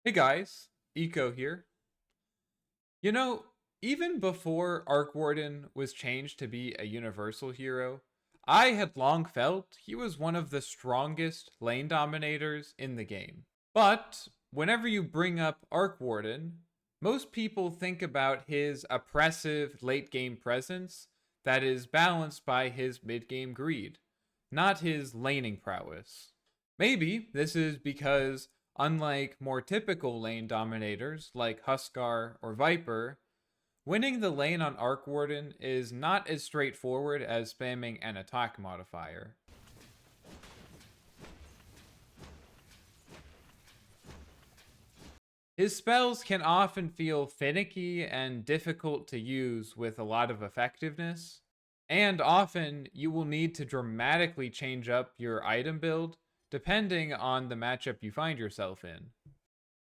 Hey guys, Eco here. You know, even before Arc Warden was changed to be a universal hero, I had long felt he was one of the strongest lane dominators in the game. But whenever you bring up Arc Warden, most people think about his oppressive late game presence that is balanced by his mid game greed, not his laning prowess. Maybe this is because, unlike more typical lane dominators like Huskar or Viper, winning the lane on Arc Warden is not as straightforward as spamming an attack modifier. His spells can often feel finicky and difficult to use with a lot of effectiveness, and often you will need to dramatically change up your item build depending on the matchup you find yourself in.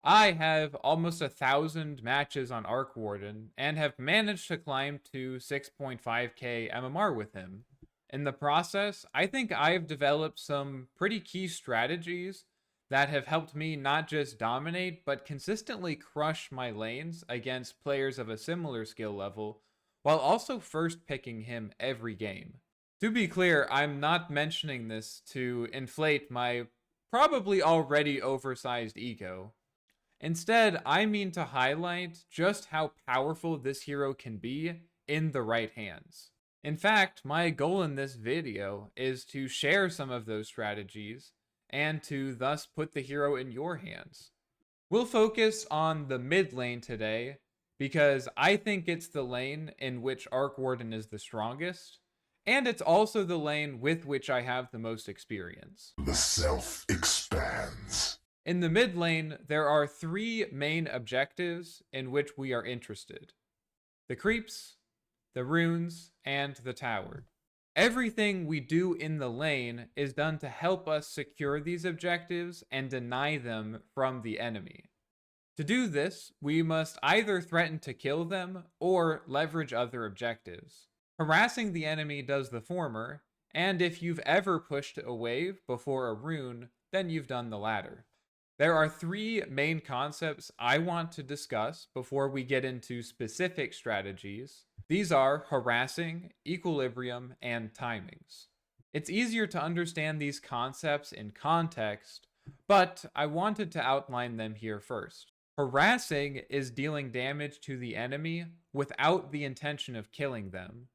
I have almost 1,000 matches on Arc Warden and have managed to climb to 6.5k MMR with him. In the process, I think I've developed some pretty key strategies that have helped me not just dominate, but consistently crush my lanes against players of a similar skill level, while also first picking him every game. To be clear, I'm not mentioning this to inflate my probably already oversized ego. Instead, I mean to highlight just how powerful this hero can be in the right hands. In fact, my goal in this video is to share some of those strategies and to thus put the hero in your hands. We'll focus on the mid lane today because I think it's the lane in which Arc Warden is the strongest, and it's also the lane with which I have the most experience. The self expands. In the mid lane, there are three main objectives in which we are interested: the creeps, the runes, and the tower. Everything we do in the lane is done to help us secure these objectives and deny them from the enemy. To do this, we must either threaten to kill them or leverage other objectives. Harassing the enemy does the former, and if you've ever pushed a wave before a rune, then you've done the latter. There are three main concepts I want to discuss before we get into specific strategies. These are harassing, equilibrium, and timings. It's easier to understand these concepts in context, but I wanted to outline them here first. Harassing is dealing damage to the enemy without the intention of killing them.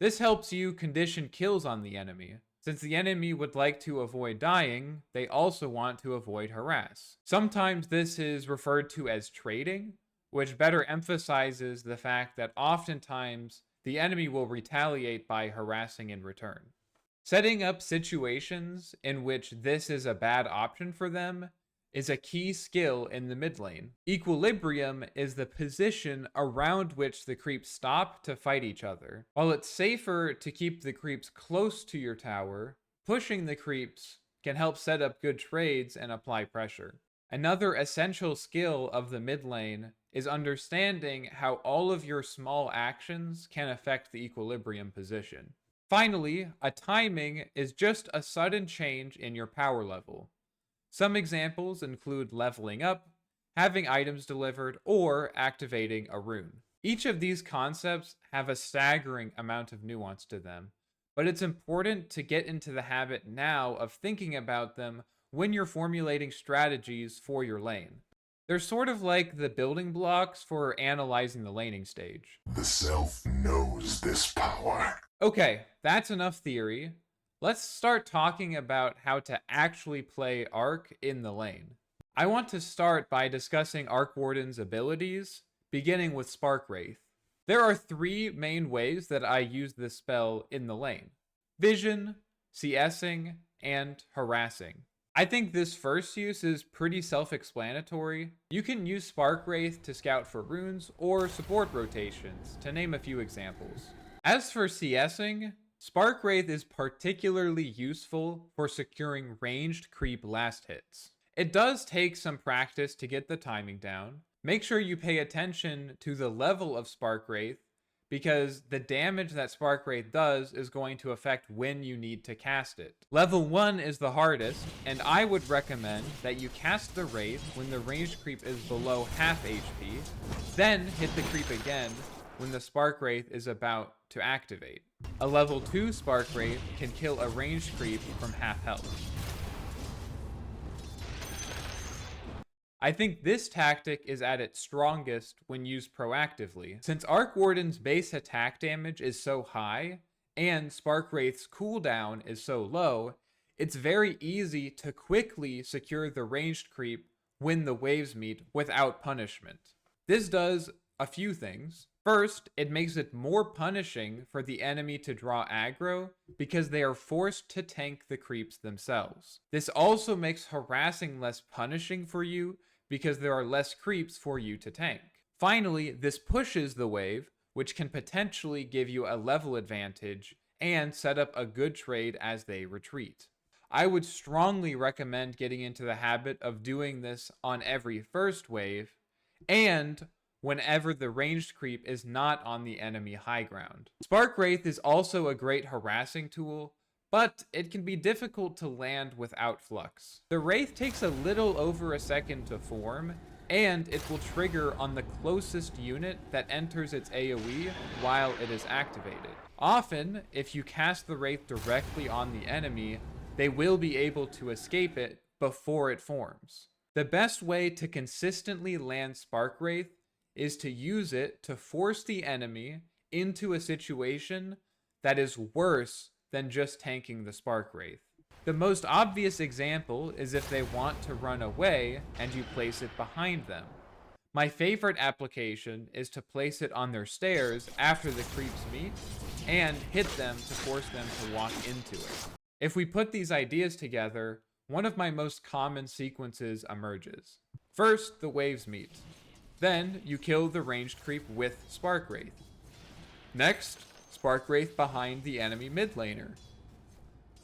This helps you condition kills on the enemy. Since the enemy would like to avoid dying, they also want to avoid harass. Sometimes this is referred to as trading, which better emphasizes the fact that oftentimes the enemy will retaliate by harassing in return. Setting up situations in which this is a bad option for them is a key skill in the mid lane. Equilibrium is the position around which the creeps stop to fight each other. While it's safer to keep the creeps close to your tower, pushing the creeps can help set up good trades and apply pressure. Another essential skill of the mid lane is understanding how all of your small actions can affect the equilibrium position. Finally, a timing is just a sudden change in your power level. Some examples include leveling up, having items delivered, or activating a rune. Each of these concepts have a staggering amount of nuance to them, but it's important to get into the habit now of thinking about them when you're formulating strategies for your lane. They're sort of like the building blocks for analyzing the laning stage. The self knows this power. Okay, that's enough theory. Let's start talking about how to actually play Arc in the lane. I want to start by discussing Arc Warden's abilities, beginning with Spark Wraith. There are three main ways that I use this spell in the lane: Vision, CSing, and Harassing. I think this first use is pretty self-explanatory. You can use Spark Wraith to scout for runes or support rotations, to name a few examples. As for CSing, Spark Wraith is particularly useful for securing ranged creep last hits. It does take some practice to get the timing down. Make sure you pay attention to the level of Spark Wraith, because the damage that Spark Wraith does is going to affect when you need to cast it. Level 1 is the hardest, and I would recommend that you cast the Wraith when the ranged creep is below half HP, then hit the creep again when the Spark Wraith is about to activate. A level 2 Spark Wraith can kill a ranged creep from half health. I think this tactic is at its strongest when used proactively. Since Arc Warden's base attack damage is so high, and Spark Wraith's cooldown is so low, it's very easy to quickly secure the ranged creep when the waves meet without punishment. This does a few things. First, it makes it more punishing for the enemy to draw aggro because they are forced to tank the creeps themselves. This also makes harassing less punishing for you because there are less creeps for you to tank. Finally, this pushes the wave, which can potentially give you a level advantage and set up a good trade as they retreat. I would strongly recommend getting into the habit of doing this on every first wave and whenever the ranged creep is not on the enemy high ground. Spark Wraith is also a great harassing tool, but it can be difficult to land without Flux. The Wraith takes a little over a second to form, and it will trigger on the closest unit that enters its AoE while it is activated. Often, if you cast the Wraith directly on the enemy, they will be able to escape it before it forms. The best way to consistently land Spark Wraith is to use it to force the enemy into a situation that is worse than just tanking the Spark Wraith. The most obvious example is if they want to run away and you place it behind them. My favorite application is to place it on their stairs after the creeps meet and hit them to force them to walk into it. If we put these ideas together, one of my most common sequences emerges. First, the waves meet. Then, you kill the ranged creep with Spark Wraith. Next, Spark Wraith behind the enemy mid laner.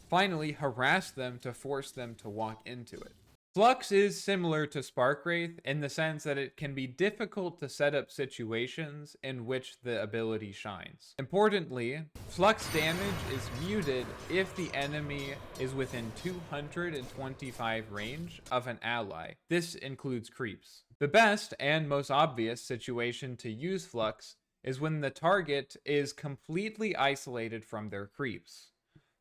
Finally, harass them to force them to walk into it. Flux is similar to Spark Wraith in the sense that it can be difficult to set up situations in which the ability shines. Importantly, Flux damage is muted if the enemy is within 225 range of an ally. This includes creeps. The best and most obvious situation to use Flux is when the target is completely isolated from their creeps.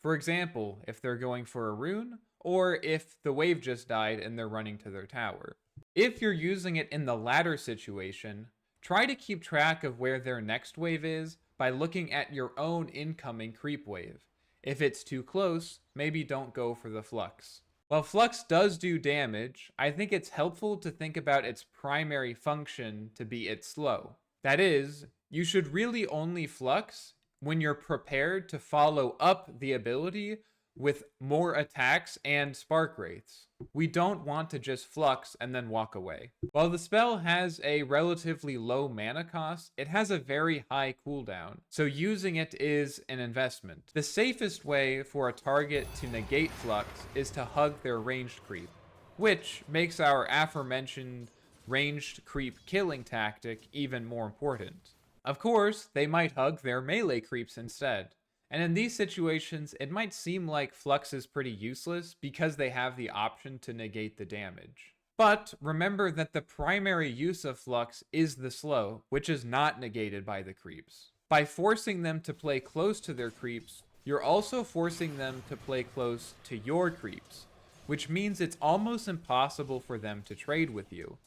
For example, if they're going for a rune, or if the wave just died and they're running to their tower. If you're using it in the latter situation, try to keep track of where their next wave is by looking at your own incoming creep wave. If it's too close, maybe don't go for the Flux. While Flux does do damage, I think it's helpful to think about its primary function to be its slow. That is, you should really only Flux when you're prepared to follow up the ability with more attacks and Spark Wraiths. We don't want to just Flux and then walk away. While the spell has a relatively low mana cost, it has a very high cooldown, so using it is an investment. The safest way for a target to negate Flux is to hug their ranged creep, which makes our aforementioned ranged creep killing tactic even more important. Of course, they might hug their melee creeps instead. And in these situations, it might seem like Flux is pretty useless because they have the option to negate the damage. But remember that the primary use of Flux is the slow, which is not negated by the creeps. By forcing them to play close to their creeps, you're also forcing them to play close to your creeps, which means it's almost impossible for them to trade with you.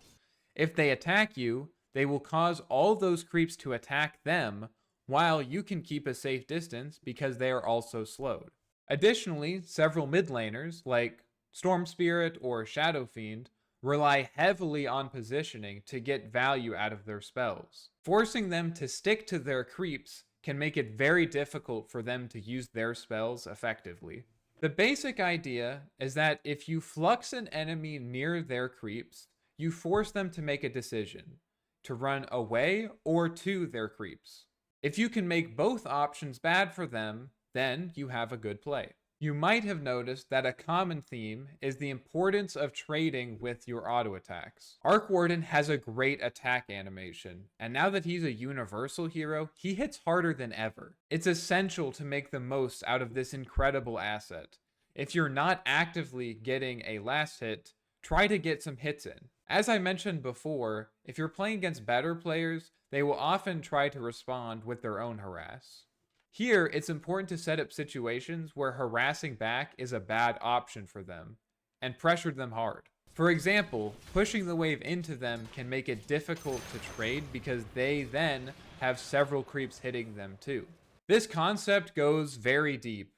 If they attack you, they will cause all those creeps to attack them, while you can keep a safe distance because they are also slowed. Additionally, several mid laners, like Storm Spirit or Shadow Fiend, rely heavily on positioning to get value out of their spells. Forcing them to stick to their creeps can make it very difficult for them to use their spells effectively. The basic idea is that if you Flux an enemy near their creeps, you force them to make a decision, to run away or to their creeps. If you can make both options bad for them, then you have a good play. You might have noticed that a common theme is the importance of trading with your auto attacks. Warden has a great attack animation, and now that he's a universal hero, he hits harder than ever. It's essential to make the most out of this incredible asset. If you're not actively getting a last hit, try to get some hits in. As I mentioned before, if you're playing against better players, they will often try to respond with their own harass. Here, it's important to set up situations where harassing back is a bad option for them, and pressure them hard. For example, pushing the wave into them can make it difficult to trade because they then have several creeps hitting them too. This concept goes very deep,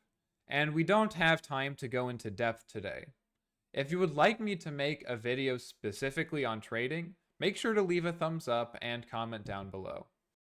and we don't have time to go into depth today. If you would like me to make a video specifically on trading, make sure to leave a thumbs up and comment down below.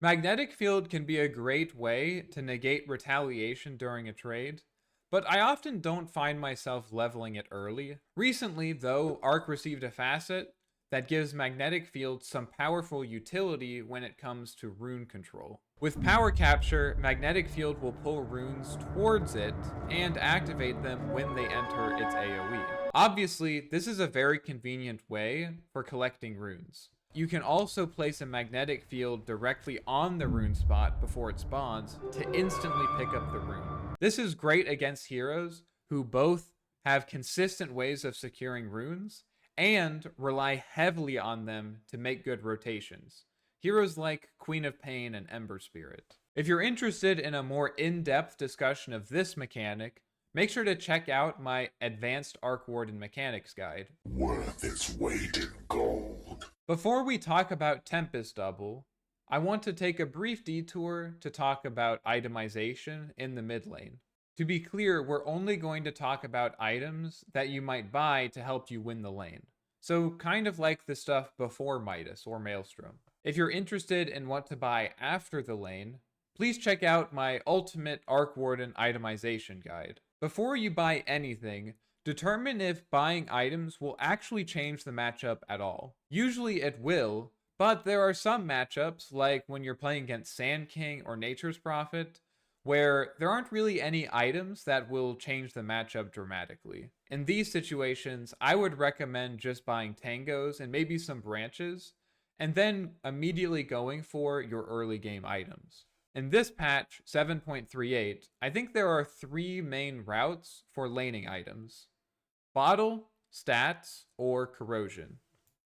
Magnetic Field can be a great way to negate retaliation during a trade, but I often don't find myself leveling it early. Recently, though, Arc received a facet that gives Magnetic Field some powerful utility when it comes to rune control. With power capture, Magnetic Field will pull runes towards it and activate them when they enter its AoE. Obviously, this is a very convenient way for collecting runes. You can also place a magnetic field directly on the rune spot before it spawns to instantly pick up the rune. This is great against heroes who both have consistent ways of securing runes and rely heavily on them to make good rotations. Heroes like Queen of Pain and Ember Spirit. If you're interested in a more in-depth discussion of this mechanic, make sure to check out my Advanced Arc Warden Mechanics guide. Worth its weight in gold. Before we talk about Tempest Double, I want to take a brief detour to talk about itemization in the mid lane. To be clear, we're only going to talk about items that you might buy to help you win the lane. So kind of like the stuff before Midas or Maelstrom. If you're interested in what to buy after the lane, please check out my Ultimate Arc Warden Itemization Guide. Before you buy anything, determine if buying items will actually change the matchup at all. Usually it will, but there are some matchups, like when you're playing against Sand King or Nature's Prophet, where there aren't really any items that will change the matchup dramatically. In these situations, I would recommend just buying tangos and maybe some branches, and then immediately going for your early game items. In this patch, 7.38, I think there are 3 main routes for laning items: Bottle, Stats, or Corrosion.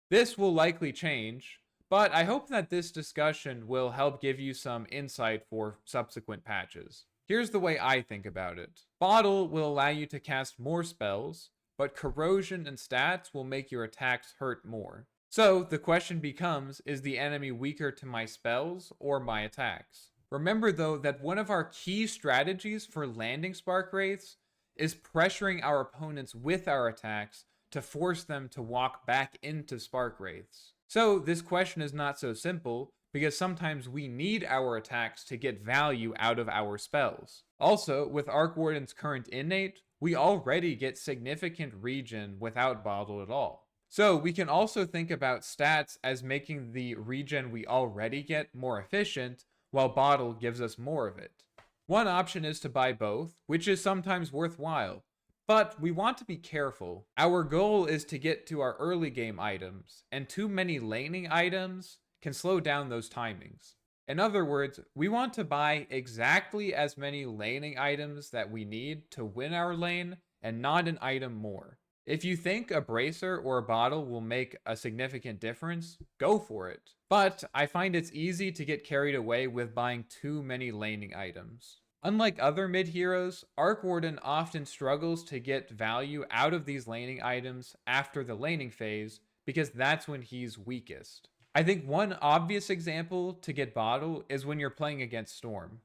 This will likely change, but I hope that this discussion will help give you some insight for subsequent patches. Here's the way I think about it. Bottle will allow you to cast more spells, but Corrosion and Stats will make your attacks hurt more. So the question becomes, is the enemy weaker to my spells or my attacks? Remember though that one of our key strategies for landing Spark Wraiths is pressuring our opponents with our attacks to force them to walk back into Spark Wraiths. So this question is not so simple, because sometimes we need our attacks to get value out of our spells. Also, with Arc Warden's current innate, we already get significant regen without Bottle at all. So we can also think about stats as making the regen we already get more efficient, while Bottle gives us more of it. One option is to buy both, which is sometimes worthwhile, but we want to be careful. Our goal is to get to our early game items, and too many laning items can slow down those timings. In other words, we want to buy exactly as many laning items that we need to win our lane, and not an item more. If you think a bracer or a bottle will make a significant difference, go for it. But I find it's easy to get carried away with buying too many laning items. Unlike other mid heroes, Arc Warden often struggles to get value out of these laning items after the laning phase, because that's when he's weakest. I think one obvious example to get Bottle is when you're playing against Storm.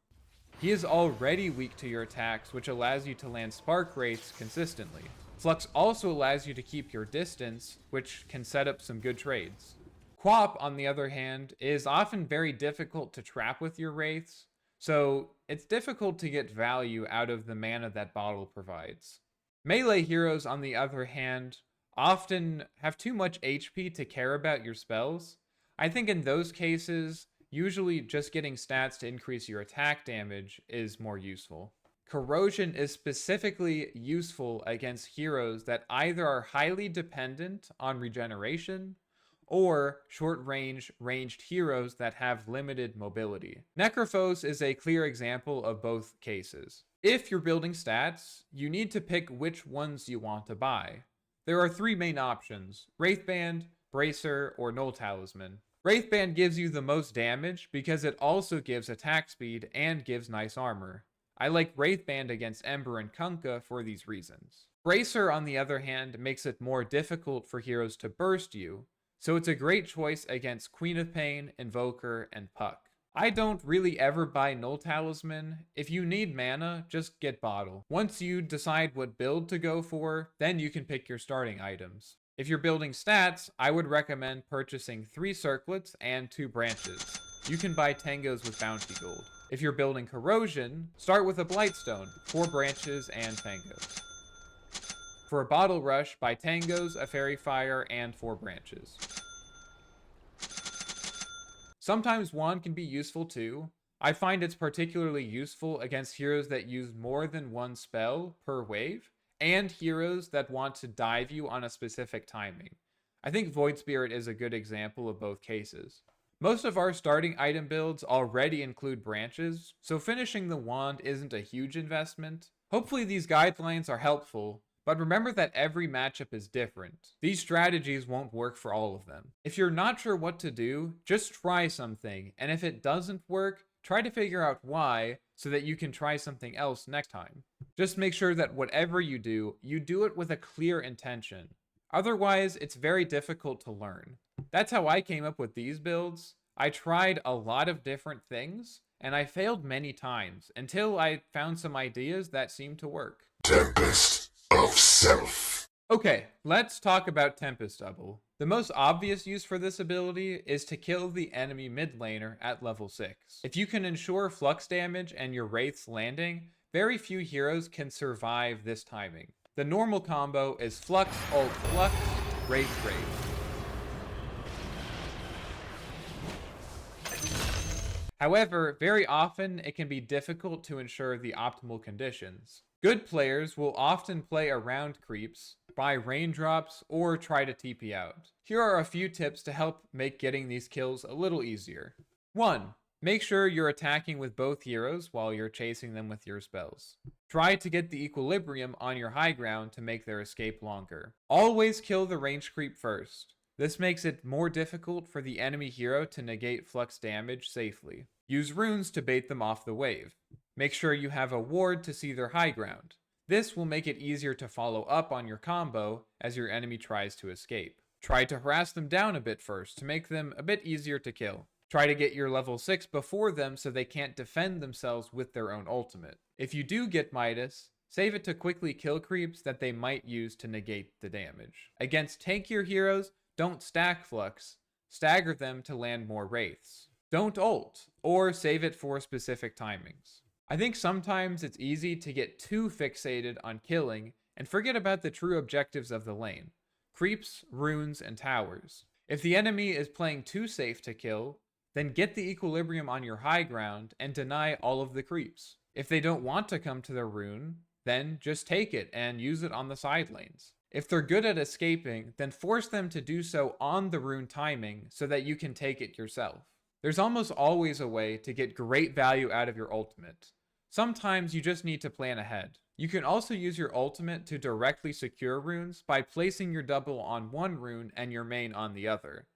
He is already weak to your attacks, which allows you to land Spark Wraiths consistently. Flux also allows you to keep your distance, which can set up some good trades. Quap, on the other hand, is often very difficult to trap with your Wraiths, so it's difficult to get value out of the mana that Bottle provides. Melee heroes, on the other hand, often have too much HP to care about your spells. I think in those cases, usually just getting stats to increase your attack damage is more useful. Corrosion is specifically useful against heroes that either are highly dependent on regeneration or short-range ranged heroes that have limited mobility. Necrophos is a clear example of both cases. If you're building stats, you need to pick which ones you want to buy. There are three main options: Wraithband, Bracer, or Null Talisman. Wraithband gives you the most damage because it also gives attack speed and gives nice armor. I like Wraithband against Ember and Kunkka for these reasons. Bracer, on the other hand, makes it more difficult for heroes to burst you, so it's a great choice against Queen of Pain, Invoker, and Puck. I don't really ever buy Null Talisman. If you need mana, just get Bottle. Once you decide what build to go for, then you can pick your starting items. If you're building stats, I would recommend purchasing 3 circlets and 2 branches. You can buy tangos with bounty gold. If you're building corrosion, start with a blightstone, 4 branches, and tangos. For a bottle rush, buy tangos, a fairy fire, and 4 branches. Sometimes wand can be useful too. I find it's particularly useful against heroes that use more than one spell per wave, and heroes that want to dive you on a specific timing. I think Void Spirit is a good example of both cases. Most of our starting item builds already include branches, so finishing the wand isn't a huge investment. Hopefully these guidelines are helpful, but remember that every matchup is different. These strategies won't work for all of them. If you're not sure what to do, just try something, and if it doesn't work, try to figure out why so that you can try something else next time. Just make sure that whatever you do it with a clear intention. Otherwise, it's very difficult to learn. That's how I came up with these builds. I tried a lot of different things, and I failed many times until I found some ideas that seemed to work. Tempest of Self. Okay, let's talk about Tempest Double. The most obvious use for this ability is to kill the enemy mid laner at level 6. If you can ensure flux damage and your wraiths landing, very few heroes can survive this timing. The normal combo is Flux, Ult, Flux, Wraith, Wraith. However, very often it can be difficult to ensure the optimal conditions. Good players will often play around creeps, buy raindrops, or try to TP out. Here are a few tips to help make getting these kills a little easier. 1. Make sure you're attacking with both heroes while you're chasing them with your spells. Try to get the equilibrium on your high ground to make their escape longer. Always kill the ranged creep first. This makes it more difficult for the enemy hero to negate flux damage safely. Use runes to bait them off the wave. Make sure you have a ward to see their high ground. This will make it easier to follow up on your combo as your enemy tries to escape. Try to harass them down a bit first to make them a bit easier to kill. Try to get your level 6 before them so they can't defend themselves with their own ultimate. If you do get Midas, save it to quickly kill creeps that they might use to negate the damage. Against tankier heroes, don't stack Flux. Stagger them to land more Wraiths. Don't ult, or save it for specific timings. I think sometimes it's easy to get too fixated on killing and forget about the true objectives of the lane: creeps, runes, and towers. If the enemy is playing too safe to kill, then get the equilibrium on your high ground and deny all of the creeps. If they don't want to come to their rune, then just take it and use it on the side lanes. If they're good at escaping, then force them to do so on the rune timing so that you can take it yourself. There's almost always a way to get great value out of your ultimate. Sometimes you just need to plan ahead. You can also use your ultimate to directly secure runes by placing your double on one rune and your main on the other.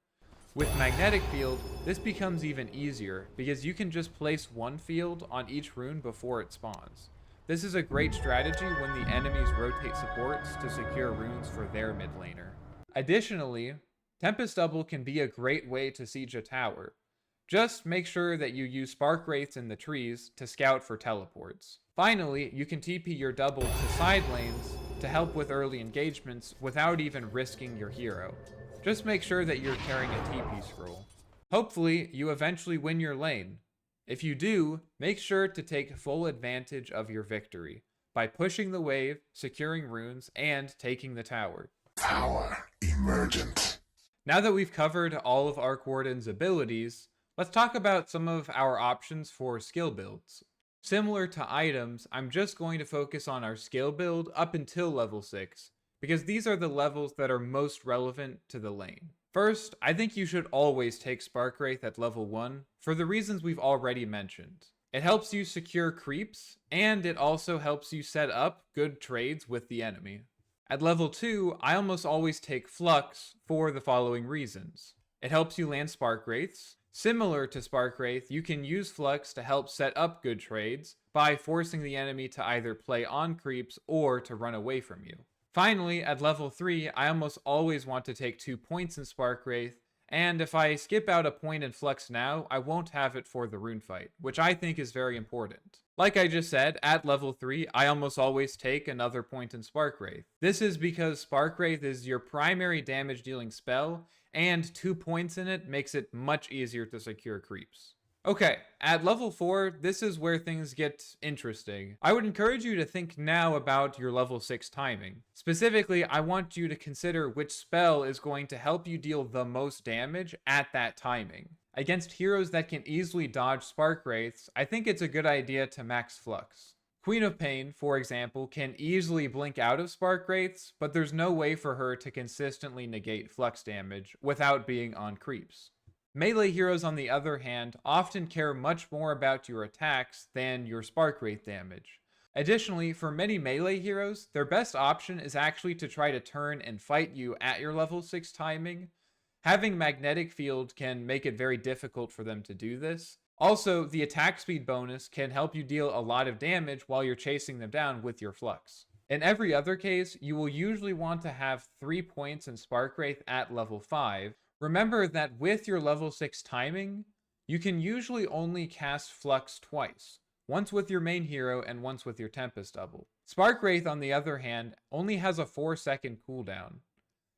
With Magnetic Field, this becomes even easier because you can just place one field on each rune before it spawns. This is a great strategy when the enemies rotate supports to secure runes for their mid laner. Additionally, Tempest Double can be a great way to siege a tower. Just make sure that you use Spark Wraiths in the trees to scout for teleports. Finally, you can TP your double to side lanes to help with early engagements without even risking your hero. Just make sure that you're carrying a TP scroll. Hopefully, you eventually win your lane. If you do, make sure to take full advantage of your victory by pushing the wave, securing runes, and taking the tower. Power emergent. Now that we've covered all of Warden's abilities, let's talk about some of our options for skill builds. Similar to items, I'm just going to focus on our skill build up until level 6, because these are the levels that are most relevant to the lane. First, I think you should always take Spark Wraith at level 1 for the reasons we've already mentioned. It helps you secure creeps, and it also helps you set up good trades with the enemy. At level 2, I almost always take Flux for the following reasons. It helps you land Spark Wraiths. Similar to Spark Wraith, you can use Flux to help set up good trades by forcing the enemy to either play on creeps or to run away from you. Finally, at level 3, I almost always want to take 2 points in Spark Wraith, and if I skip out a point in Flux now, I won't have it for the rune fight, which I think is very important. Like I just said, at level 3, I almost always take another point in Spark Wraith. This is because Spark Wraith is your primary damage dealing spell, and 2 points in it makes it much easier to secure creeps. Okay, at level 4, this is where things get interesting. I would encourage you to think now about your level 6 timing. Specifically, I want you to consider which spell is going to help you deal the most damage at that timing. Against heroes that can easily dodge Spark Wraiths, I think it's a good idea to max Flux. Queen of Pain, for example, can easily blink out of Spark Wraiths, but there's no way for her to consistently negate Flux damage without being on creeps. Melee heroes, on the other hand, often care much more about your attacks than your Spark Wraith damage. Additionally, for many melee heroes, their best option is actually to try to turn and fight you at your level 6 timing. Having Magnetic Field can make it very difficult for them to do this. Also, the attack speed bonus can help you deal a lot of damage while you're chasing them down with your Flux. In every other case, you will usually want to have 3 points in Spark Wraith at level 5. Remember that with your level 6 timing, you can usually only cast Flux twice, once with your main hero and once with your Tempest Double. Spark Wraith, on the other hand, only has a 4-second cooldown.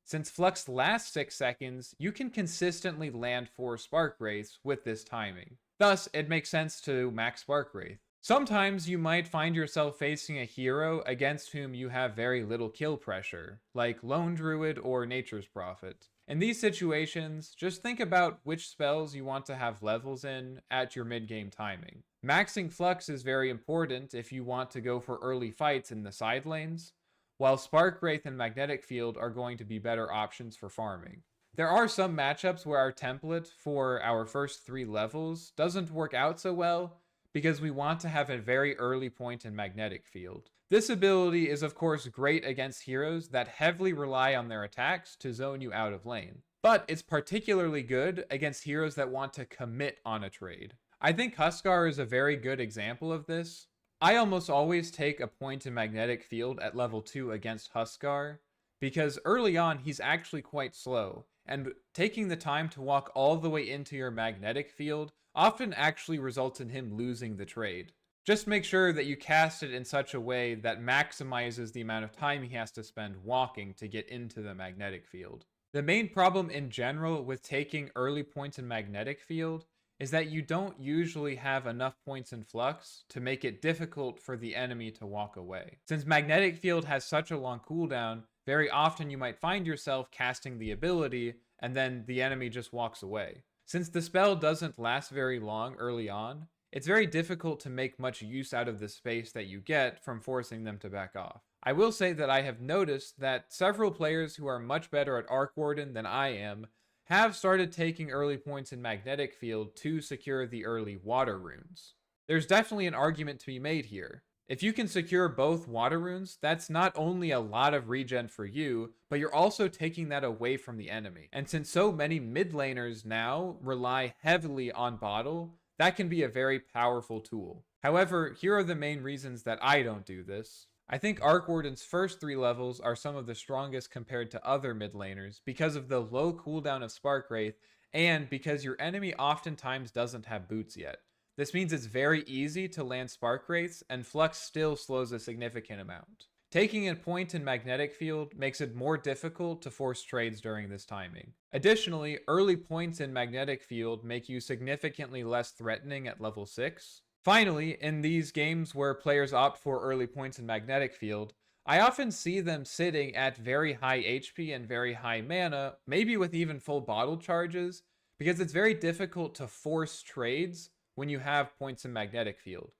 Since Flux lasts 6 seconds, you can consistently land 4 Spark Wraiths with this timing. Thus, it makes sense to max Spark Wraith. Sometimes you might find yourself facing a hero against whom you have very little kill pressure, like Lone Druid or Nature's Prophet. In these situations, just think about which spells you want to have levels in at your mid-game timing. Maxing Flux is very important if you want to go for early fights in the side lanes, while Spark Wraith and Magnetic Field are going to be better options for farming. There are some matchups where our template for our first 3 levels doesn't work out so well, because we want to have a very early point in Magnetic Field. This ability is of course great against heroes that heavily rely on their attacks to zone you out of lane, but it's particularly good against heroes that want to commit on a trade. I think Huskar is a very good example of this. I almost always take a point in Magnetic Field at level 2 against Huskar, because early on he's actually quite slow, and taking the time to walk all the way into your Magnetic Field often actually results in him losing the trade. Just make sure that you cast it in such a way that maximizes the amount of time he has to spend walking to get into the Magnetic Field. The main problem in general with taking early points in Magnetic Field is that you don't usually have enough points in Flux to make it difficult for the enemy to walk away. Since Magnetic Field has such a long cooldown, very often you might find yourself casting the ability and then the enemy just walks away. Since the spell doesn't last very long early on, it's very difficult to make much use out of the space that you get from forcing them to back off. I will say that I have noticed that several players who are much better at Arc Warden than I am have started taking early points in Magnetic Field to secure the early water runes. There's definitely an argument to be made here. If you can secure both water runes, that's not only a lot of regen for you, but you're also taking that away from the enemy. And since so many mid laners now rely heavily on bottle, that can be a very powerful tool. However, here are the main reasons that I don't do this. I think Arc Warden's first 3 levels are some of the strongest compared to other mid laners because of the low cooldown of Spark Wraith and because your enemy oftentimes doesn't have boots yet. This means it's very easy to land Spark Wraiths, and Flux still slows a significant amount. Taking a point in Magnetic Field makes it more difficult to force trades during this timing. Additionally, early points in Magnetic Field make you significantly less threatening at level 6. Finally, in these games where players opt for early points in Magnetic Field, I often see them sitting at very high HP and very high mana, maybe with even full bottle charges, because it's very difficult to force trades when you have points in Magnetic Field.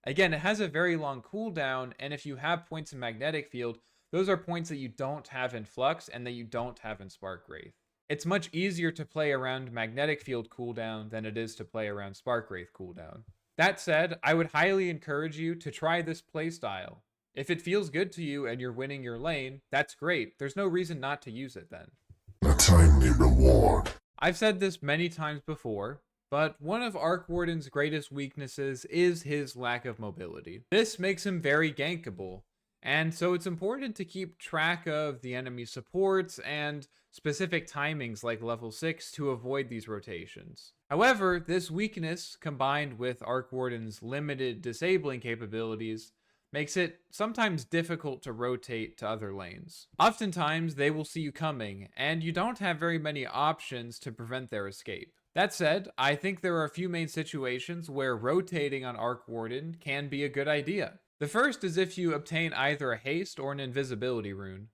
Again, it has a very long cooldown, and if you have points in Magnetic Field, those are points that you don't have in Flux and that you don't have in Spark Wraith. It's much easier to play around Magnetic Field cooldown than it is to play around Spark Wraith cooldown. That said, I would highly encourage you to try this playstyle. If it feels good to you and you're winning your lane, that's great. There's no reason not to use it then. A timely reward. I've said this many times before, but one of Arc Warden's greatest weaknesses is his lack of mobility. This makes him very gankable, and so it's important to keep track of the enemy supports and specific timings like level 6 to avoid these rotations. However, this weakness, combined with Arc Warden's limited disabling capabilities, makes it sometimes difficult to rotate to other lanes. Oftentimes, they will see you coming, and you don't have very many options to prevent their escape. That said, I think there are a few main situations where rotating on Arc Warden can be a good idea. The first is if you obtain either a haste or an invisibility rune.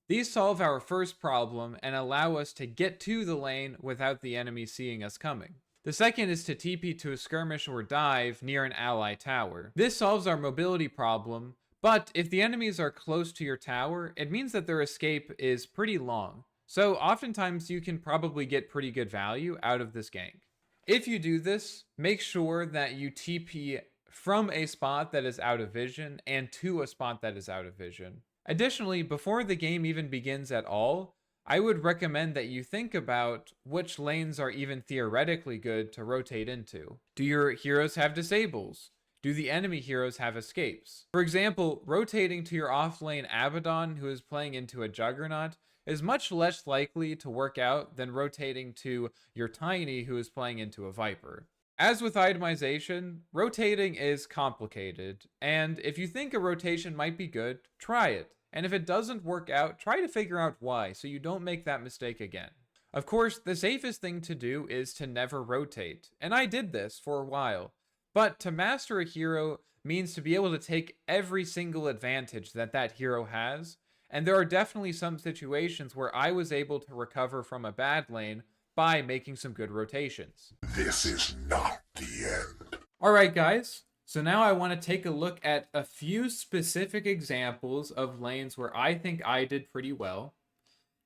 These solve our first problem and allow us to get to the lane without the enemy seeing us coming. The second is to TP to a skirmish or dive near an ally tower. This solves our mobility problem, but if the enemies are close to your tower, it means that their escape is pretty long. So oftentimes you can probably get pretty good value out of this gank. If you do this, make sure that you TP from a spot that is out of vision and to a spot that is out of vision. Additionally, before the game even begins at all, I would recommend that you think about which lanes are even theoretically good to rotate into. Do your heroes have disables? Do the enemy heroes have escapes? For example, rotating to your off lane Abaddon who is playing into a Juggernaut is much less likely to work out than rotating to your Tiny who is playing into a Viper. As with itemization, rotating is complicated, and if you think a rotation might be good, try it. And if it doesn't work out, try to figure out why so you don't make that mistake again. Of course, the safest thing to do is to never rotate, and I did this for a while. But to master a hero means to be able to take every single advantage that that hero has, and there are definitely some situations where I was able to recover from a bad lane by making some good rotations. This is not the end. Alright guys, so now I want to take a look at a few specific examples of lanes where I think I did pretty well.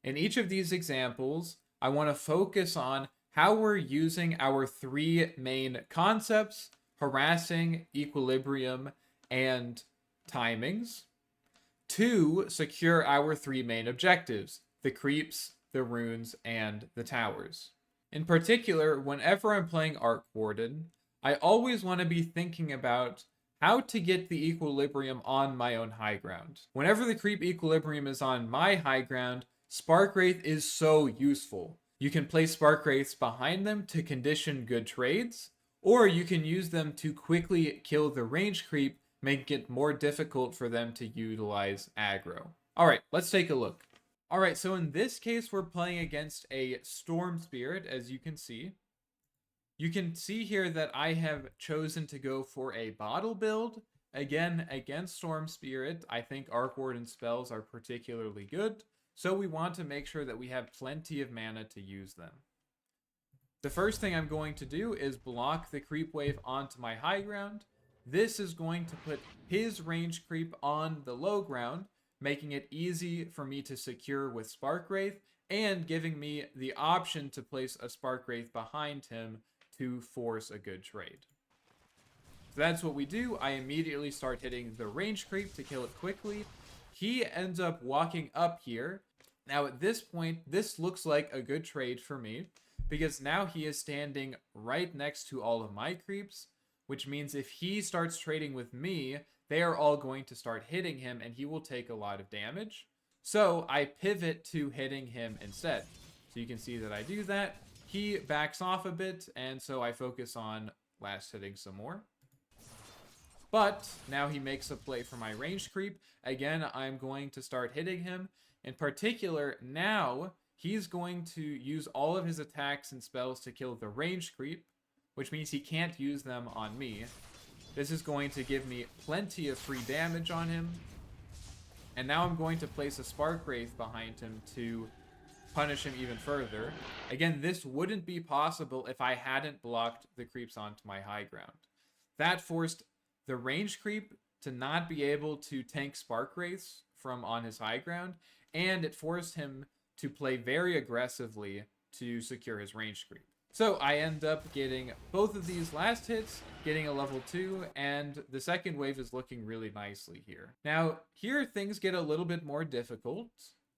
In each of these examples, I want to focus on how we're using our three main concepts: harassing, equilibrium, and timings, to secure our three main objectives: the creeps, the runes, and the towers. In particular, whenever I'm playing Arc Warden, I always want to be thinking about how to get the equilibrium on my own high ground. Whenever the creep equilibrium is on my high ground, Spark Wraith is so useful. You can place Spark Wraiths behind them to condition good trades, or you can use them to quickly kill the range creep, making it more difficult for them to utilize aggro. Alright, let's take a look. Alright, so in this case we're playing against a Storm Spirit, as you can see. You can see here that I have chosen to go for a bottle build. Again, against Storm Spirit, I think Arc Warden spells are particularly good, so we want to make sure that we have plenty of mana to use them. The first thing I'm going to do is block the creep wave onto my high ground. This is going to put his range creep on the low ground, making it easy for me to secure with Spark Wraith, and giving me the option to place a Spark Wraith behind him to force a good trade. So that's what we do. I immediately start hitting the range creep to kill it quickly. He ends up walking up here. Now at this point, this looks like a good trade for me, because now he is standing right next to all of my creeps, which means if he starts trading with me, they are all going to start hitting him and he will take a lot of damage. So I pivot to hitting him instead. So you can see that I do that. He backs off a bit, and so I focus on last hitting some more. But now he makes a play for my range creep. Again, I'm going to start hitting him. In particular, now he's going to use all of his attacks and spells to kill the range creep, which means he can't use them on me. This is going to give me plenty of free damage on him. And now I'm going to place a Spark Wraith behind him to punish him even further. Again, this wouldn't be possible if I hadn't blocked the creeps onto my high ground. That forced the range creep to not be able to tank Spark Wraiths from on his high ground, and it forced him to play very aggressively to secure his range creep. So I end up getting both of these last hits, getting a level 2, and the second wave is looking really nicely here. Now, here things get a little bit more difficult.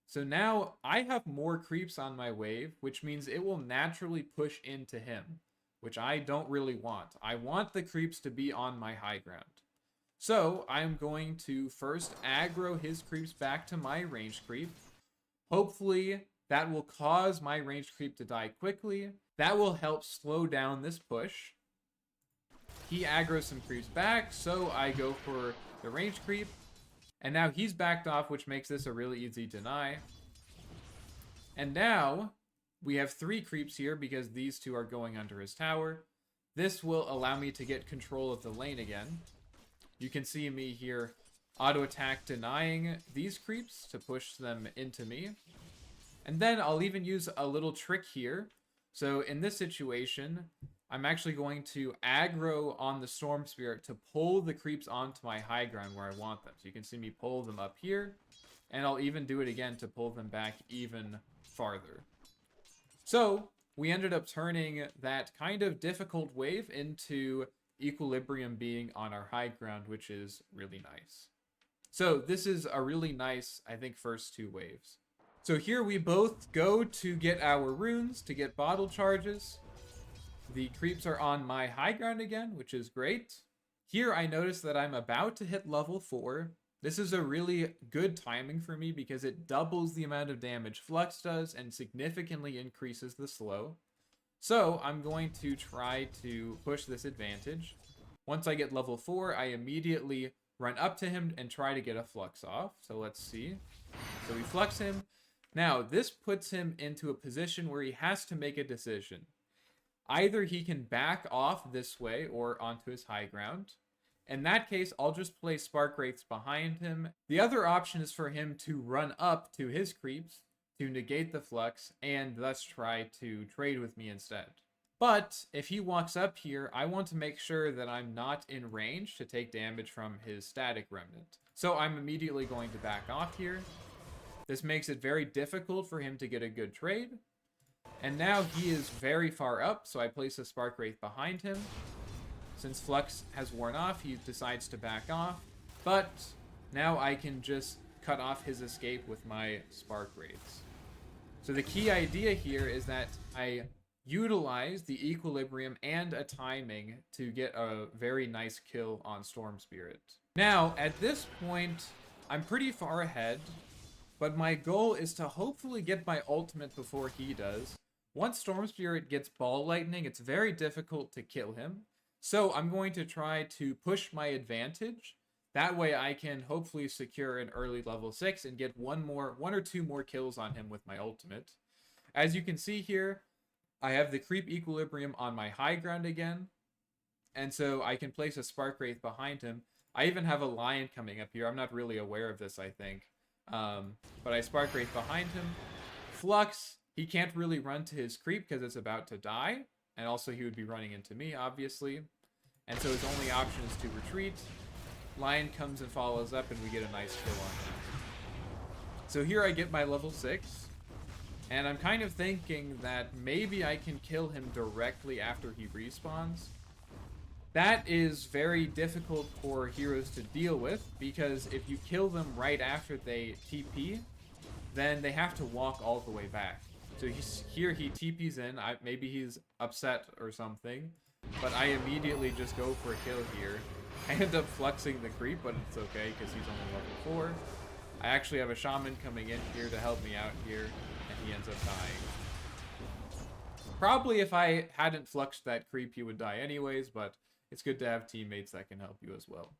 So now I have more creeps on my wave, which means it will naturally push into him, which I don't really want. I want the creeps to be on my high ground. So I'm going to first aggro his creeps back to my range creep. Hopefully that will cause my range creep to die quickly. That will help slow down this push. He aggroes some creeps back, so I go for the range creep. And now he's backed off, which makes this a really easy deny. And now we have 3 creeps here because these 2 are going under his tower. This will allow me to get control of the lane again. You can see me here auto attack denying these creeps to push them into me. And then I'll even use a little trick here. So in this situation, I'm actually going to aggro on the Storm Spirit to pull the creeps onto my high ground where I want them. So you can see me pull them up here, and I'll even do it again to pull them back even farther. So we ended up turning that kind of difficult wave into equilibrium being on our high ground, which is really nice. So this is a really nice, I think, first 2 waves. So here we both go to get our runes, to get bottle charges. The creeps are on my high ground again, which is great. Here I notice that I'm about to hit level 4. This is a really good timing for me because it doubles the amount of damage Flux does and significantly increases the slow. So I'm going to try to push this advantage. Once I get level 4, I immediately run up to him and try to get a Flux off. So let's see. So we Flux him. Now, this puts him into a position where he has to make a decision. Either he can back off this way or onto his high ground. In that case, I'll just play Spark Wraiths behind him. The other option is for him to run up to his creeps to negate the Flux and thus try to trade with me instead. But if he walks up here, I want to make sure that I'm not in range to take damage from his static remnant. So I'm immediately going to back off here. This makes it very difficult for him to get a good trade. And now he is very far up, so I place a Spark Wraith behind him. Since Flux has worn off, he decides to back off. But now I can just cut off his escape with my Spark Wraiths. So the key idea here is that I utilize the equilibrium and a timing to get a very nice kill on Storm Spirit. Now, at this point, I'm pretty far ahead. But my goal is to hopefully get my ultimate before he does. Once Storm Spirit gets Ball Lightning, it's very difficult to kill him. So I'm going to try to push my advantage. That way I can hopefully secure an early level 6 and get one or two more kills on him with my ultimate. As you can see here, I have the creep equilibrium on my high ground again. And so I can place a Spark Wraith behind him. I even have a lion coming up here. I'm not really aware of this, I think. But I Spark Wraith behind him. Flux, he can't really run to his creep because it's about to die. And also he would be running into me, obviously. And so his only option is to retreat. Lion comes and follows up and we get a nice kill on him. So here I get my level 6. And I'm kind of thinking that maybe I can kill him directly after he respawns. That is very difficult for heroes to deal with, because if you kill them right after they TP, then they have to walk all the way back. So here he TPs in, maybe he's upset or something, but I immediately just go for a kill here. I end up fluxing the creep, but it's okay because he's only level 4. I actually have a shaman coming in here to help me out here, and he ends up dying. Probably if I hadn't fluxed that creep, he would die anyways, but it's good to have teammates that can help you as well.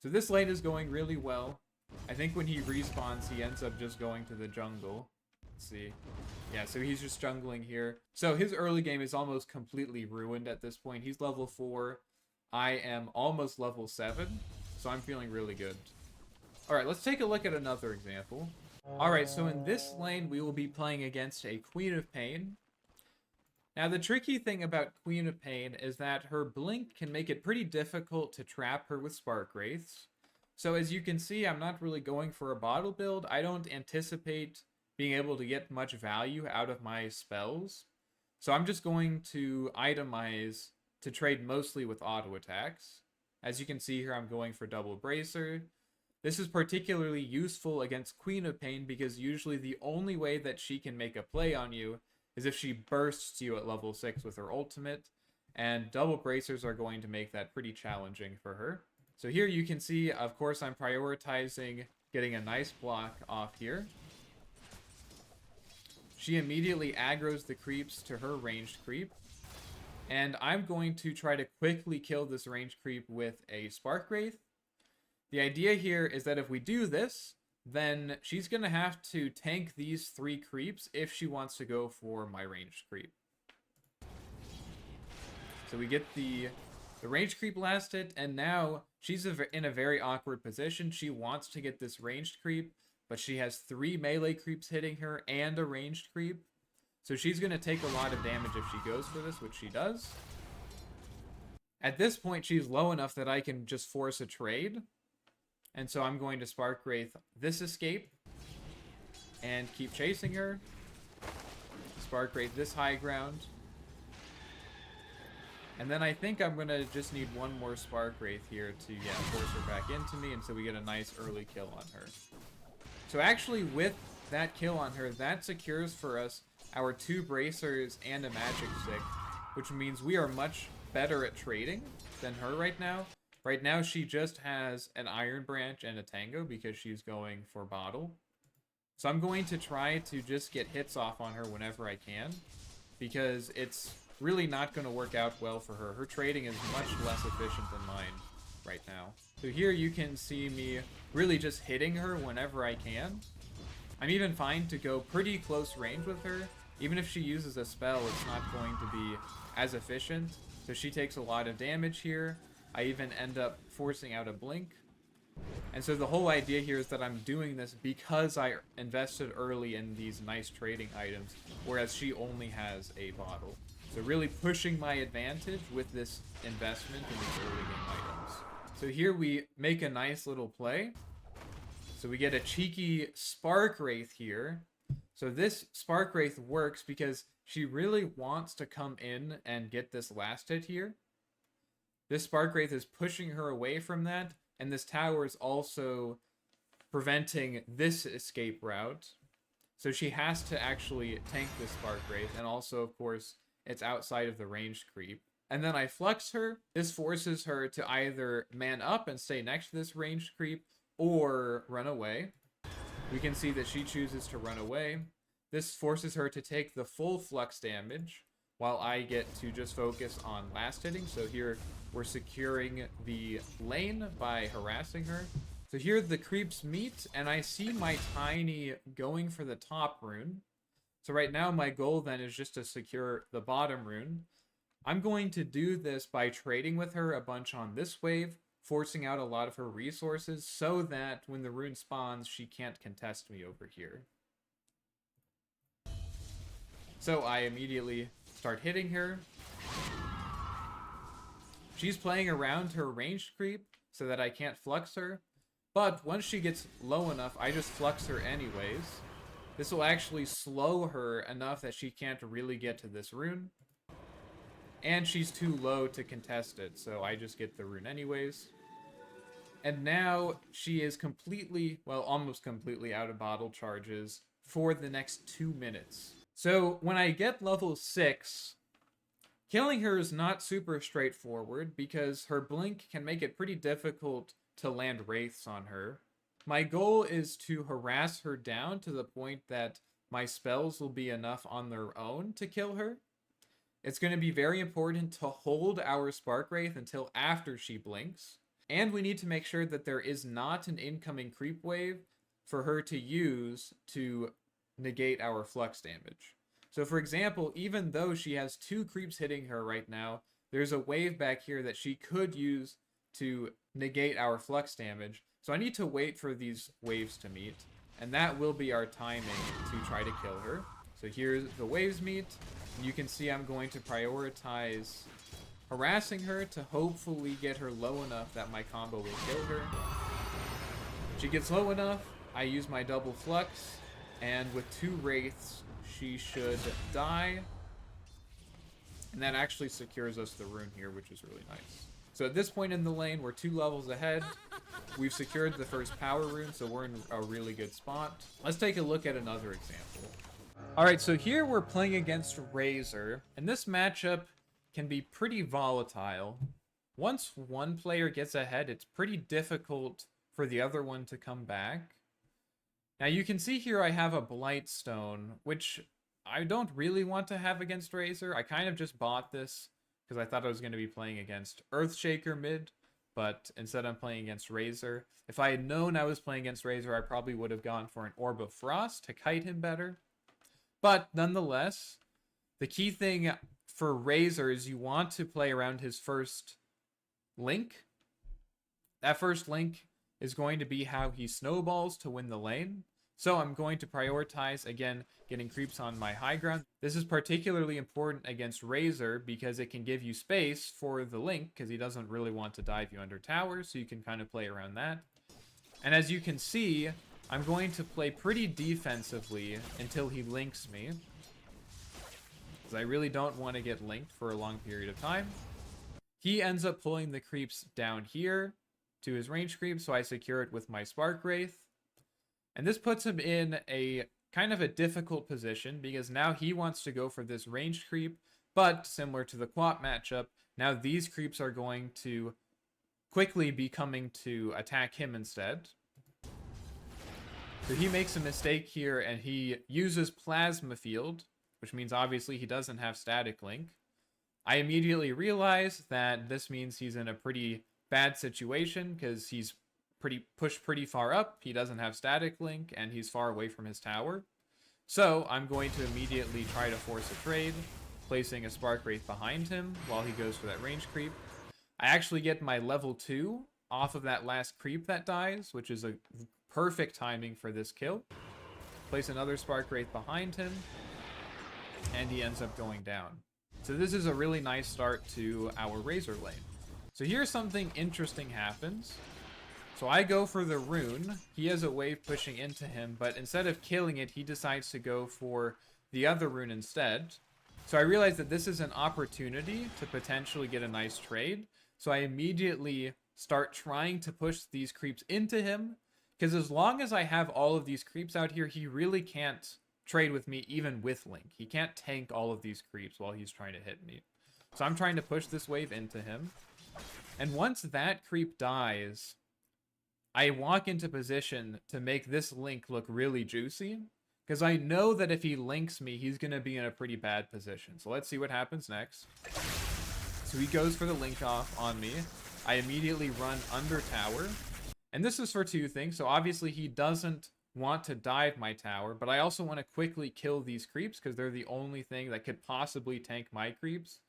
So this lane is going really well. I think when he respawns, he ends up just going to the jungle. Let's see. Yeah, so he's just jungling here. So his early game is almost completely ruined at this point. He's level 4. I am almost level 7. So I'm feeling really good. Alright, let's take a look at another example. Alright, so in this lane, we will be playing against a Queen of Pain. Now, the tricky thing about Queen of Pain is that her blink can make it pretty difficult to trap her with Spark Wraiths. So as you can see, I'm not really going for a bottle build. I don't anticipate being able to get much value out of my spells. So I'm just going to itemize to trade mostly with auto attacks. As you can see here, I'm going for Double Bracer. This is particularly useful against Queen of Pain because usually the only way that she can make a play on you is if she bursts you at level 6 with her ultimate, and Double Bracers are going to make that pretty challenging for her. So here you can see, of course, I'm prioritizing getting a nice block off here. She immediately aggroes the creeps to her ranged creep, and I'm going to try to quickly kill this ranged creep with a Spark Wraith. The idea here is that if we do this, then she's going to have to tank these 3 creeps if she wants to go for my ranged creep. So we get the ranged creep last hit, and now she's in a very awkward position. She wants to get this ranged creep, but she has 3 melee creeps hitting her and a ranged creep. So she's going to take a lot of damage if she goes for this, which she does. At this point, she's low enough that I can just force a trade. And so I'm going to Spark Wraith this escape and keep chasing her. Spark Wraith this high ground. And then I think I'm going to just need one more Spark Wraith here to force her back into me, and so we get a nice early kill on her. So actually with that kill on her, that secures for us our 2 bracers and a magic stick, which means we are much better at trading than her right now. Right now, she just has an Iron Branch and a Tango because she's going for bottle. So I'm going to try to just get hits off on her whenever I can, because it's really not going to work out well for her. Her trading is much less efficient than mine right now. So here you can see me really just hitting her whenever I can. I'm even fine to go pretty close range with her. Even if she uses a spell, it's not going to be as efficient. So she takes a lot of damage here. I even end up forcing out a blink. And so the whole idea here is that I'm doing this because I invested early in these nice trading items, whereas she only has a bottle. So really pushing my advantage with this investment in these early game items. So here we make a nice little play. So we get a cheeky Spark Wraith here. So this Spark Wraith works because she really wants to come in and get this last hit here. This Spark Wraith is pushing her away from that, and this tower is also preventing this escape route. So she has to actually tank this Spark Wraith, and also, of course, it's outside of the ranged creep. And then I Flux her. This forces her to either man up and stay next to this ranged creep, or run away. We can see that she chooses to run away. This forces her to take the full Flux damage, while I get to just focus on last hitting. So here we're securing the lane by harassing her. So here the creeps meet, and I see my Tiny going for the top rune. So right now my goal then is just to secure the bottom rune. I'm going to do this by trading with her a bunch on this wave, forcing out a lot of her resources so that when the rune spawns, she can't contest me over here. So I immediately start hitting her. She's playing around her ranged creep so that I can't Flux her. But once she gets low enough, I just Flux her anyways. This will actually slow her enough that she can't really get to this rune. And she's too low to contest it, so I just get the rune anyways. And now she is completely, well, almost completely out of bottle charges for the next 2 minutes. So when I get level 6, killing her is not super straightforward because her blink can make it pretty difficult to land wraiths on her. My goal is to harass her down to the point that my spells will be enough on their own to kill her. It's going to be very important to hold our Spark Wraith until after she blinks. And we need to make sure that there is not an incoming creep wave for her to use to negate our Flux damage. So for example, even though she has 2 creeps hitting her right now, there's a wave back here that she could use to negate our Flux damage. So I need to wait for these waves to meet, and that will be our timing to try to kill her. So here's the waves meet, You can see I'm going to prioritize harassing her to hopefully get her low enough that my combo will kill her. She gets low enough, I use my double flux, and with 2 wraiths, she should die. And that actually secures us the rune here, which is really nice. So at this point in the lane, we're 2 levels ahead. We've secured the first power rune, so we're in a really good spot. Let's take a look at another example. Alright, so here we're playing against Razor, and this matchup can be pretty volatile. Once one player gets ahead, it's pretty difficult for the other one to come back. Now you can see here I have a Blightstone, which I don't really want to have against Razor. I kind of just bought this because I thought I was going to be playing against Earthshaker mid, but instead I'm playing against Razor. If I had known I was playing against Razor, I probably would have gone for an Orb of Frost to kite him better. But nonetheless, the key thing for Razor is you want to play around his first link. That first link is going to be how he snowballs to win the lane. So I'm going to prioritize, again, getting creeps on my high ground. This is particularly important against Razor because it can give you space for the link because he doesn't really want to dive you under towers, so you can kind of play around that. And as you can see, I'm going to play pretty defensively until he links me, because I really don't want to get linked for a long period of time. He ends up pulling the creeps down here to his range creep, so I secure it with my Spark Wraith. And this puts him in a kind of a difficult position, because now he wants to go for this ranged creep, but similar to the Quap matchup, now these creeps are going to quickly be coming to attack him instead. So he makes a mistake here, and he uses Plasma Field, which means obviously he doesn't have Static Link. I immediately realize that this means he's in a pretty bad situation, because he's pushed pretty far up, he doesn't have Static Link, and he's far away from his tower. So I'm going to immediately try to force a trade, placing a Spark Wraith behind him while he goes for that range creep. I actually get my level 2 off of that last creep that dies, which is a perfect timing for this kill. Place another Spark Wraith behind him, and he ends up going down. So this is a really nice start to our Razor lane. So here's something interesting happens. So I go for the rune. He has a wave pushing into him, but instead of killing it, he decides to go for the other rune instead. So I realize that this is an opportunity to potentially get a nice trade. So I immediately start trying to push these creeps into him, because as long as I have all of these creeps out here, he really can't trade with me even with Link. He can't tank all of these creeps while he's trying to hit me. So I'm trying to push this wave into him. And once that creep dies, I walk into position to make this link look really juicy, because I know that if he links me, he's going to be in a pretty bad position. So let's see what happens next. So he goes for the link off on me. I immediately run under tower. And this is for 2 things. So obviously he doesn't want to dive my tower, but I also want to quickly kill these creeps because they're the only thing that could possibly tank my creeps.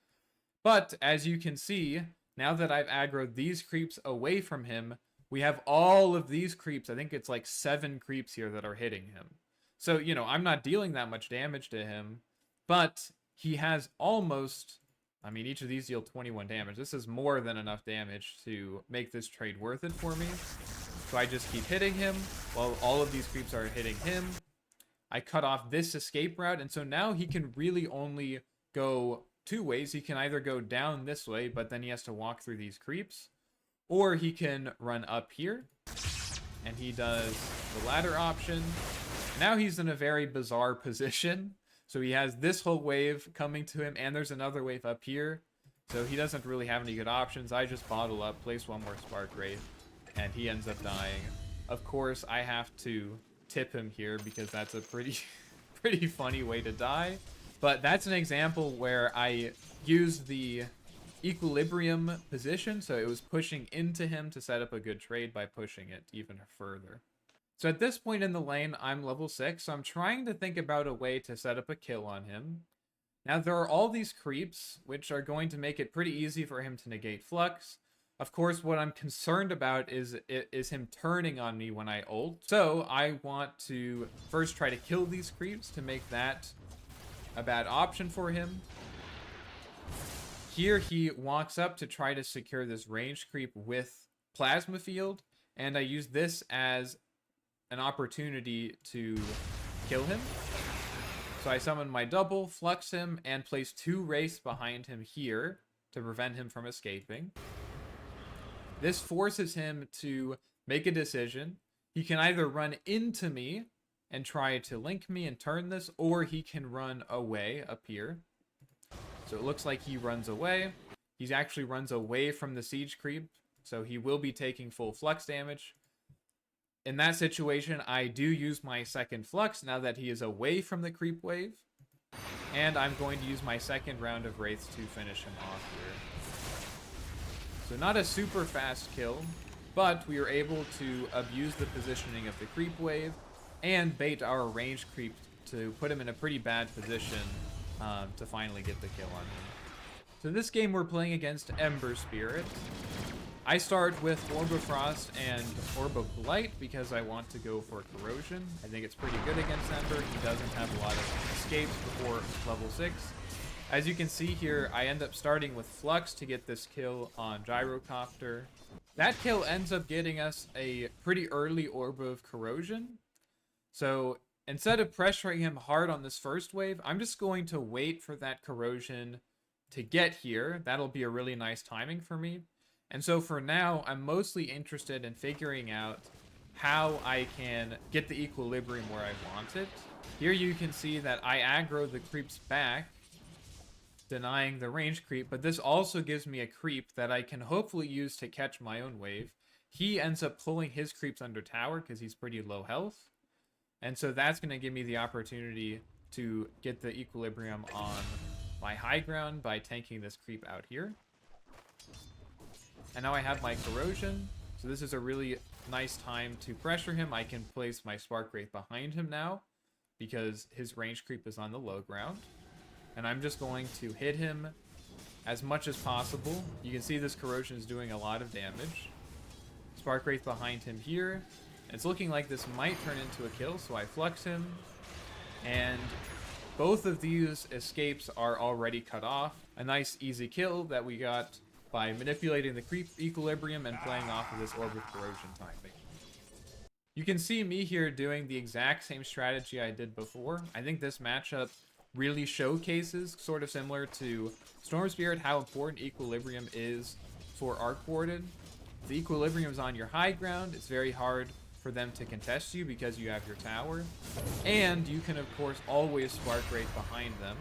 But as you can see, now that I've aggroed these creeps away from him, we have all of these creeps. I think it's like 7 creeps here that are hitting him. So, you know, I'm not dealing that much damage to him, but he has almost, I mean, each of these deal 21 damage. This is more than enough damage to make this trade worth it for me. So I just keep hitting him while all of these creeps are hitting him. I cut off this escape route, and so now he can really only go 2 ways. He can either go down this way, but then he has to walk through these creeps, or he can run up here, and he does the latter option. Now he's in a very bizarre position. So he has this whole wave coming to him, and there's another wave up here. So he doesn't really have any good options. I just bottle up, place 1 more Spark Wraith, and he ends up dying. Of course, I have to tip him here because that's a pretty funny way to die. But that's an example where I used the equilibrium position, so it was pushing into him to set up a good trade by pushing it even further. So at this point in the lane, I'm level 6, so I'm trying to think about a way to set up a kill on him. Now there are all these creeps, which are going to make it pretty easy for him to negate Flux. Of course, what I'm concerned about is him turning on me when I ult. So I want to first try to kill these creeps to make that a bad option for him. Here he walks up to try to secure this range creep with Plasma Field, and I use this as an opportunity to kill him. So I summon my double, flux him, and place 2 wraiths behind him here to prevent him from escaping. This forces him to make a decision. He can either run into me and try to link me and turn this, or he can run away up here. So it looks like he runs away. He actually runs away from the siege creep, so he will be taking full flux damage. In that situation, I do use my second flux now that he is away from the creep wave. And I'm going to use my second round of wraiths to finish him off here. So not a super fast kill, but we were able to abuse the positioning of the creep wave and bait our range creep to put him in a pretty bad position to finally get the kill on him. So this game we're playing against Ember Spirit. I start with Orb of Frost and Orb of Blight because I want to go for Corrosion. I think it's pretty good against Ember. He doesn't have a lot of escapes before level 6. As you can see here, I end up starting with Flux to get this kill on Gyrocopter. That kill ends up getting us a pretty early Orb of Corrosion. So instead of pressuring him hard on this first wave, I'm just going to wait for that Corrosion to get here. That'll be a really nice timing for me. And so for now, I'm mostly interested in figuring out how I can get the equilibrium where I want it. Here you can see that I aggro the creeps back, denying the range creep, but this also gives me a creep that I can hopefully use to catch my own wave. He ends up pulling his creeps under tower because he's pretty low health. And so that's going to give me the opportunity to get the equilibrium on my high ground by tanking this creep out here. And now I have my Corrosion, so this is a really nice time to pressure him. I can place my Spark Wraith behind him now, because his range creep is on the low ground. And I'm just going to hit him as much as possible. You can see this Corrosion is doing a lot of damage. Spark Wraith behind him here. It's looking like this might turn into a kill, so I flux him. And both of these escapes are already cut off. A nice easy kill that we got by manipulating the creep equilibrium and playing off of this Orb of Corrosion timing. You can see me here doing the exact same strategy I did before. I think this matchup really showcases, sort of similar to Storm Spirit, how important equilibrium is for Arc Warden. If the equilibrium is on your high ground, it's very hard for them to contest you because you have your tower. And you can, of course, always Spark Wraith behind them.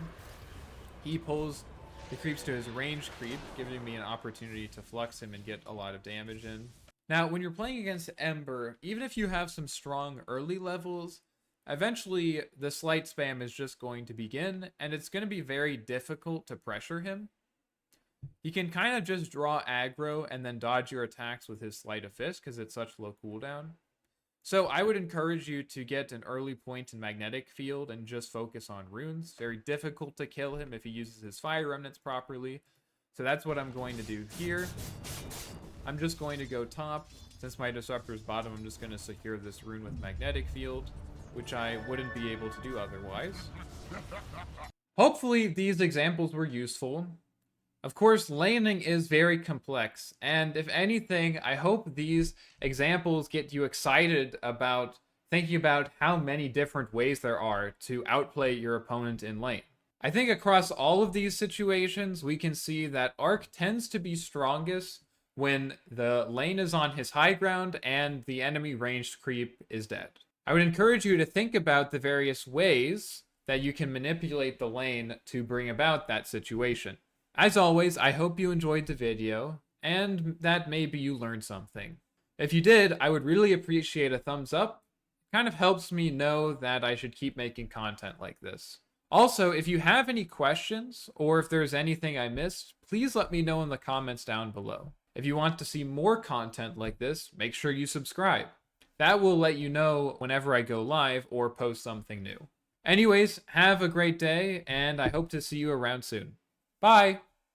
He pulls the creeps to his range creep, giving me an opportunity to flux him and get a lot of damage in. Now, when you're playing against Ember, even if you have some strong early levels, eventually the slight spam is just going to begin, and it's going to be very difficult to pressure him. He can kind of just draw aggro and then dodge your attacks with his Sleight of Fist because it's such low cooldown. So I would encourage you to get an early point in Magnetic Field and just focus on runes. Very difficult to kill him if he uses his Fire Remnants properly. So that's what I'm going to do here. I'm just going to go top. Since my Disruptor is bottom, I'm just going to secure this rune with Magnetic Field, which I wouldn't be able to do otherwise. Hopefully these examples were useful. Of course, laning is very complex, and if anything, I hope these examples get you excited about thinking about how many different ways there are to outplay your opponent in lane. I think across all of these situations, we can see that Arc tends to be strongest when the lane is on his high ground and the enemy ranged creep is dead. I would encourage you to think about the various ways that you can manipulate the lane to bring about that situation. As always, I hope you enjoyed the video, and that maybe you learned something. If you did, I would really appreciate a thumbs up. It kind of helps me know that I should keep making content like this. Also, if you have any questions, or if there's anything I missed, please let me know in the comments down below. If you want to see more content like this, make sure you subscribe. That will let you know whenever I go live or post something new. Anyways, have a great day, and I hope to see you around soon. Bye!